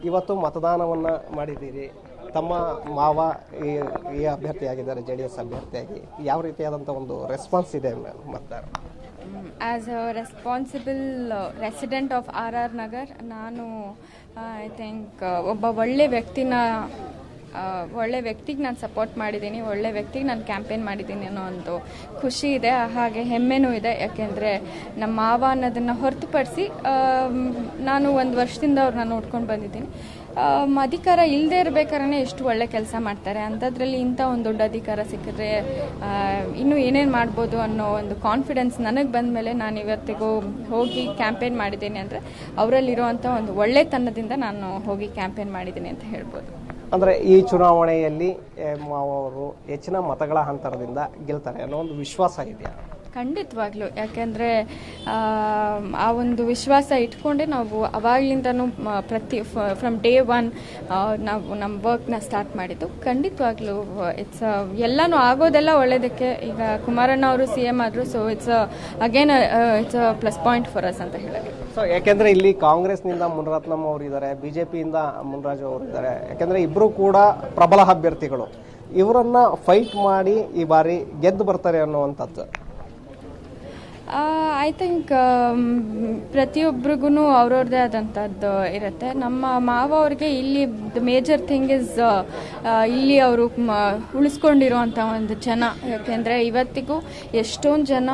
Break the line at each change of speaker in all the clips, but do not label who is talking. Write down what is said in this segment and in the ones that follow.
ಇವತ್ತು ಮತದಾನವನ್ನು ಮಾಡಿದ್ದೀರಿ. ತಮ್ಮ ಮಾವ ಈ ಅಭ್ಯರ್ಥಿಯಾಗಿದ್ದಾರೆ, JDS ಅಭ್ಯರ್ಥಿಯಾಗಿ. ಯಾವ ರೀತಿಯಾದಂಥ ಒಂದು ರೆಸ್ಪಾನ್ಸ್ ಇದೆ ಮತದಾರ?
As a responsible resident of RR Nagar ನಾನು ಐ ಥಿಂಕ್ ಒಬ್ಬ ಒಳ್ಳೆ ವ್ಯಕ್ತಿಗೆ ನಾನು ಸಪೋರ್ಟ್ ಮಾಡಿದ್ದೀನಿ, ಒಳ್ಳೆ ವ್ಯಕ್ತಿಗೆ ನಾನು ಕ್ಯಾಂಪೇನ್ ಮಾಡಿದ್ದೀನಿ ಅನ್ನೋ ಒಂದು ಖುಷಿ ಇದೆ, ಹಾಗೆ ಹೆಮ್ಮೆನೂ ಇದೆ. ಯಾಕೆಂದರೆ ನಮ್ಮ ಮಾವ ಅನ್ನೋದನ್ನು ಹೊರತುಪಡಿಸಿ ನಾನು ಒಂದು ವರ್ಷದಿಂದ ಅವ್ರನ್ನ ನೋಡ್ಕೊಂಡು ಬಂದಿದ್ದೀನಿ. ಅಧಿಕಾರ ಇಲ್ಲದೆ ಇರಬೇಕಾದ್ರೆ ಎಷ್ಟು ಒಳ್ಳೆ ಕೆಲಸ ಮಾಡ್ತಾರೆ, ಅಂಥದ್ರಲ್ಲಿ ಇಂಥ ಒಂದು ದೊಡ್ಡ ಅಧಿಕಾರ ಸಿಕ್ಕಿದ್ರೆ ಇನ್ನೂ ಏನೇನು ಮಾಡ್ಬೋದು ಅನ್ನೋ ಒಂದು ಕಾನ್ಫಿಡೆನ್ಸ್ ನನಗೆ ಬಂದ ಮೇಲೆ ನಾನು ಇವತ್ತಿಗೂ ಹೋಗಿ ಕ್ಯಾಂಪೇನ್ ಮಾಡಿದ್ದೀನಿ. ಅಂದರೆ ಅವರಲ್ಲಿರುವಂಥ ಒಂದು ಒಳ್ಳೆತನದಿಂದ ನಾನು ಹೋಗಿ ಕ್ಯಾಂಪೇನ್ ಮಾಡಿದ್ದೀನಿ ಅಂತ ಹೇಳ್ಬೋದು.
ಅಂದರೆ ಈ ಚುನಾವಣೆಯಲ್ಲಿ ಮಾವ ಅವರು ಹೆಚ್ಚಿನ ಮತಗಳ ಅಂತರದಿಂದ ಗೆಲ್ತಾರೆ ಅನ್ನೋ ಒಂದು ವಿಶ್ವಾಸ ಇದೆಯಾ?
ಖಂಡಿತವಾಗ್ಲೂ. ಯಾಕೆಂದರೆ ಆ ಒಂದು ವಿಶ್ವಾಸ ಇಟ್ಕೊಂಡೆ ನಾವು ಅವಾಗಲಿಂದನೂ ಫ್ರಮ್ ಡೇ 1 ನಾವು ನಮ್ಮ ವರ್ಕ್ನ ಸ್ಟಾರ್ಟ್ ಮಾಡಿದ್ದು. ಖಂಡಿತವಾಗ್ಲೂ ಎಲ್ಲನೂ ಆಗೋದೆಲ್ಲ ಒಳ್ಳೆಯದಕ್ಕೆ. ಈಗ ಕುಮಾರಣ್ಣ ಅವರು CM ಆದರು, so it's a plus point for us ಅಂತ ಹೇಳೋದು.
ಸೊ ಯಾಕೆಂದರೆ ಇಲ್ಲಿ ಕಾಂಗ್ರೆಸ್ನಿಂದ ಮುನಿರತ್ನಂ ಅವರು ಇದ್ದಾರೆ, BJPಯಿಂದ ಮುನ್ರಾಜು ಅವರು ಇದ್ದಾರೆ. ಯಾಕೆಂದರೆ ಇಬ್ಬರು ಕೂಡ ಪ್ರಬಲ ಅಭ್ಯರ್ಥಿಗಳು. ಇವರನ್ನ ಫೈಟ್ ಮಾಡಿ ಈ ಬಾರಿ ಗೆದ್ದು ಬರ್ತಾರೆ ಅನ್ನುವಂಥದ್ದು.
ಐ ಥಿಂಕ್ ಪ್ರತಿಯೊಬ್ಬರಿಗೂ ಅವ್ರವ್ರದ್ದೇ ಆದಂಥದ್ದು ಇರುತ್ತೆ. ನಮ್ಮ ಮಾವ ಅವ್ರಿಗೆ ಇಲ್ಲಿ ದ ಮೇಜರ್ ಥಿಂಗ್ ಇಸ್ ಇಲ್ಲಿ ಅವರು ಉಳಿಸ್ಕೊಂಡಿರುವಂಥ ಒಂದು ಜನ. ಯಾಕೆಂದರೆ ಇವತ್ತಿಗೂ ಎಷ್ಟೊಂದು ಜನ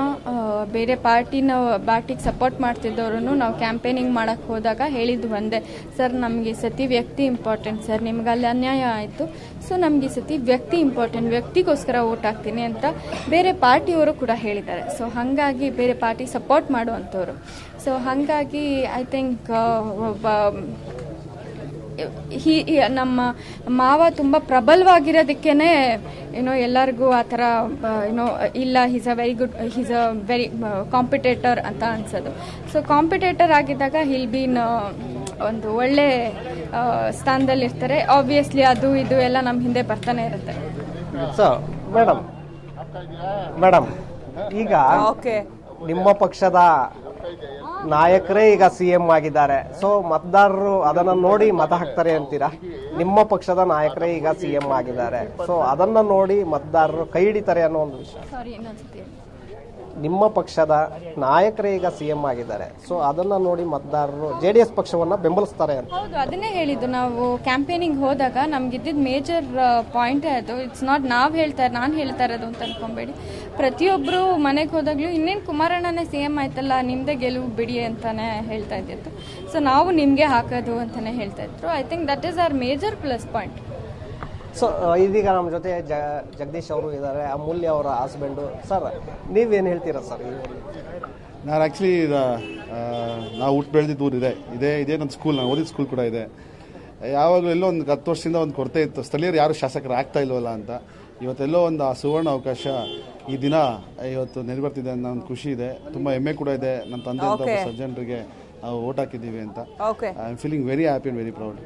ಬೇರೆ ಪಾರ್ಟಿಗೆ ಸಪೋರ್ಟ್ ಮಾಡ್ತಿದ್ದವರು ನಾವು ಕ್ಯಾಂಪೇನಿಂಗ್ ಮಾಡೋಕ್ಕೆ ಹೋದಾಗ ಹೇಳಿದ್ದು ಒಂದೇ, ಸರ್ ನಮಗೆ ಈ ಸತಿ ವ್ಯಕ್ತಿ ಇಂಪಾರ್ಟೆಂಟ್ ಸರ್, ನಿಮ್ಗೆ ಅಲ್ಲಿ ಅನ್ಯಾಯ ಆಯಿತು, ಸೊ ನಮಗೆ ಈ ಸತಿ ವ್ಯಕ್ತಿ ಇಂಪಾರ್ಟೆಂಟ್, ವ್ಯಕ್ತಿಗೋಸ್ಕರ ವೋಟ್ ಹಾಕ್ತೀನಿ ಅಂತ ಬೇರೆ ಪಾರ್ಟಿಯವರು ಕೂಡ ಹೇಳಿದ್ದಾರೆ. ಸೊ ಹಾಗಾಗಿ ಬೇರೆ ಪಾರ್ಟಿ ಸಪೋರ್ಟ್ ಮಾಡುವಂಥವ್ರು. ಸೊ ಹಾಗಾಗಿ ಐ ಥಿಂಕ್ ನಮ್ಮ ಮಾವ ತುಂಬ ಪ್ರಬಲವಾಗಿರೋದಕ್ಕೇನೆ ಎಲ್ಲರಿಗೂ ಆ ಥರ ಇಲ್ಲ ಹೀಸ್ ಅ ವೆರಿ ಕಾಂಪಿಟೇಟರ್ ಅಂತ ಅನ್ಸೋದು. ಸೊ ಕಾಂಪಿಟೇಟರ್ ಆಗಿದ್ದಾಗ ಹಿಲ್ ಬೀನ್ ಒಂದು ಒಳ್ಳೆ ಸ್ಥಾನದಲ್ಲಿರ್ತಾರೆ. ಆಬ್ವಿಯಸ್ಲಿ ಅದು ಇದು ಎಲ್ಲ ನಮ್ಮ ಹಿಂದೆ ಬರ್ತಾನೆ ಇರುತ್ತೆ.
ಸೊ ಮೇಡಮ್ ಈಗ ನಿಮ್ಮ ಪಕ್ಷದ ನಾಯಕರೇ ಈಗ CM ಆಗಿದ್ದಾರೆ. ಸೊ ಮತದಾರರು ಅದನ್ನ ನೋಡಿ ಮತ ಹಾಕ್ತಾರೆ ಅಂತೀರಾ? ನಿಮ್ಮ ಪಕ್ಷದ ನಾಯಕರೇ ಈಗ CM ಆಗಿದ್ದಾರೆ, ಸೊ ಅದನ್ನ ನೋಡಿ ಮತದಾರರು ಕೈ ಹಿಡಿತಾರೆ ಅನ್ನೋ ಒಂದು ವಿಷಯ. ನಿಮ್ಮ ಪಕ್ಷದ ನಾಯಕರೇ ಈಗ CM ಆಗಿದ್ದಾರೆ, ಸೊ ಅದನ್ನ ನೋಡಿ ಮತದಾರರು JDS ಪಕ್ಷವನ್ನ ಬೆಂಬಲಿಸ್ತಾರೆ ಅಂತ.
ಹೌದು, ಅದನ್ನೇ ಹೇಳಿದ್ದು. ನಾವು ಕ್ಯಾಂಪೇನಿಂಗ್ ಹೋದಾಗ ನಮ್ಗಿದ್ದಿದ್ದು ಮೇಜರ್ ಪಾಯಿಂಟೇ ಅದು. ಇಟ್ಸ್ ನಾಟ್ ನಾನು ಹೇಳ್ತಾ ಇರೋದು ಅಂತ ಅನ್ಕೊಂಬೇಡಿ. ಪ್ರತಿಯೊಬ್ಬರು ಮನೆಗೆ ಹೋದಾಗ್ಲೂ ಇನ್ನೇನು ಕುಮಾರಣ್ಣನೇ CM ಆಯ್ತಲ್ಲ, ನಿಮ್ಮದೇ ಗೆಲುವು ಬಿಡಿ ಅಂತಾನೆ ಹೇಳ್ತಾ ಇದ್ದಿತ್ತು. ಸೊ ನಾವು ನಿಮಗೆ ಹಾಕೋದು ಅಂತಾನೆ ಹೇಳ್ತಾ ಇದ್ರು. I think that is our major plus point.
So ಇದೀಗ ನಮ್ಮ ಜೊತೆ ಜಗದೀಶ್ ಅವರು ಇದ್ದಾರೆ, ಅಮೂಲ್ಯ ಅವರ ಹಸ್ಬೆಂಡು. ಸರ್ ನೀವೇನು ಹೇಳ್ತೀರಾ ಸರ್?
ನಾನು ಆ್ಯಕ್ಚುಲಿ ನಾವು ಹುಟ್ಟು ಬೆಳೆದಿದ್ದು ಊರು ಇದೇ ನನ್ನ ಸ್ಕೂಲ್, ನಾನು ಓದಿದ ಸ್ಕೂಲ್ ಕೂಡ ಇದೆ. ಯಾವಾಗಲೂ ಎಲ್ಲೋ ಒಂದು 10 ವರ್ಷದಿಂದ ಒಂದು ಕೊರತೆ ಇತ್ತು, ಸ್ಥಳೀಯರು ಯಾರು ಶಾಸಕರು ಆಗ್ತಾ ಇಲ್ವಲ್ಲ ಅಂತ. ಇವತ್ತೆಲ್ಲೋ ಒಂದು ಆ ಸುವರ್ಣ ಅವಕಾಶ ಈ ದಿನ ಇವತ್ತು ನೆರವೇರ್ತಿದೆ ಅನ್ನೋ ಒಂದು ಖುಷಿ ಇದೆ. ತುಂಬ ಹೆಮ್ಮೆ ಕೂಡ ಇದೆ, ನನ್ನ ತಂದೆ ಅಂತ ಸಜ್ಜನರಿಗೆ ನಾವು ಓಟ್ ಹಾಕಿದ್ದೀವಿ ಅಂತ. I am feeling very happy and very proud.